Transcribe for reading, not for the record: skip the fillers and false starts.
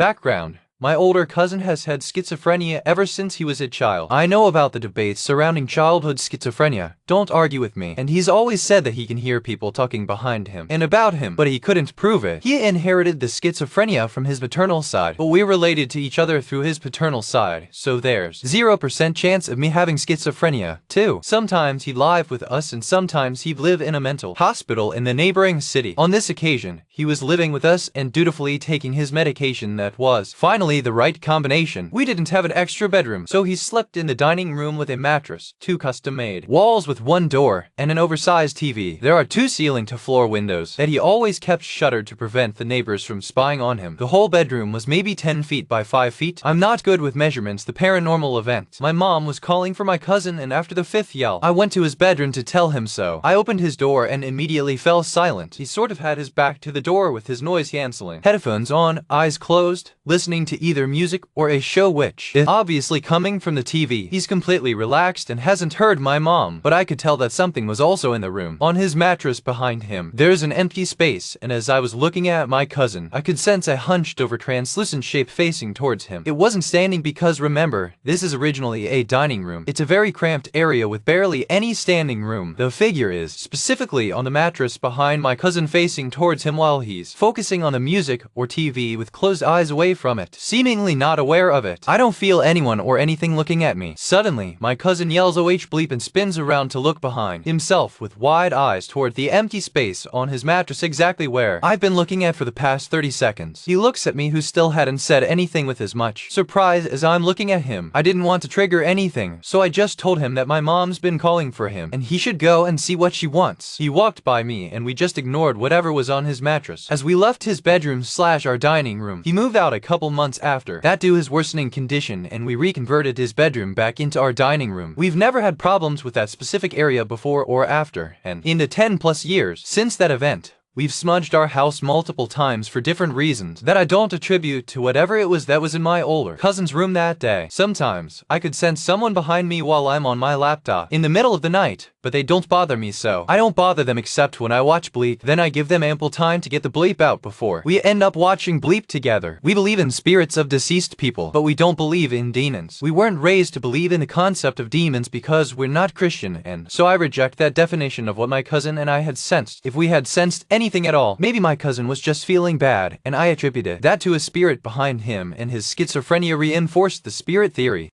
Background: my older cousin has had schizophrenia ever since he was a child. I know about the debates surrounding childhood schizophrenia, don't argue with me, and he's always said that he can hear people talking behind him and about him, but he couldn't prove it. He inherited the schizophrenia from his maternal side, but we related to each other through his paternal side, so there's 0% chance of me having schizophrenia, too. Sometimes he'd live with us and sometimes he'd live in a mental hospital in the neighboring city. On this occasion, he was living with us and dutifully taking his medication that was finally the right combination. We didn't have an extra bedroom, so he slept in the dining room with a mattress, 2 custom-made walls with 1 door, and an oversized TV. There are 2 ceiling-to-floor windows that he always kept shuttered to prevent the neighbors from spying on him. The whole bedroom was maybe 10 feet by 5 feet. I'm not good with measurements. The paranormal event. My mom was calling for my cousin, and after the 5th yell, I went to his bedroom to tell him so. I opened his door and immediately fell silent. He sort of had his back to the door with his noise-canceling headphones on, eyes closed, listening to either music or a show which is obviously coming from the TV. He's completely relaxed and hasn't heard my mom, but I could tell that something was also in the room. On his mattress behind him, there's an empty space, and as I was looking at my cousin, I could sense a hunched over translucent shape facing towards him. It wasn't standing because remember, this is originally a dining room. It's a very cramped area with barely any standing room. The figure is specifically on the mattress behind my cousin facing towards him while he's focusing on the music or TV with closed eyes away from it, seemingly not aware of it. I don't feel anyone or anything looking at me. Suddenly, my cousin yells "Oh bleep" and spins around to look behind himself with wide eyes toward the empty space on his mattress exactly where I've been looking at for the past 30 seconds. He looks at me who still hadn't said anything with as much surprise as I'm looking at him. I didn't want to trigger anything, so I just told him that my mom's been calling for him and he should go and see what she wants. He walked by me and we just ignored whatever was on his mattress. As we left his bedroom / our dining room, he moved out a couple months after that due to his worsening condition, and we reconverted his bedroom back into our dining room. We've never had problems with that specific area before or after, and in the 10+ years since that event, we've smudged our house multiple times for different reasons that I don't attribute to whatever it was that was in my older cousin's room that day. Sometimes, I could sense someone behind me while I'm on my laptop in the middle of the night, but they don't bother me, so I don't bother them except when I watch Bleep. Then I give them ample time to get the bleep out before we end up watching Bleep together. We believe in spirits of deceased people, but we don't believe in demons. We weren't raised to believe in the concept of demons because we're not Christian, and so I reject that definition of what my cousin and I had sensed. If we had sensed anything at all, maybe my cousin was just feeling bad, and I attributed that to a spirit behind him, and his schizophrenia reinforced the spirit theory.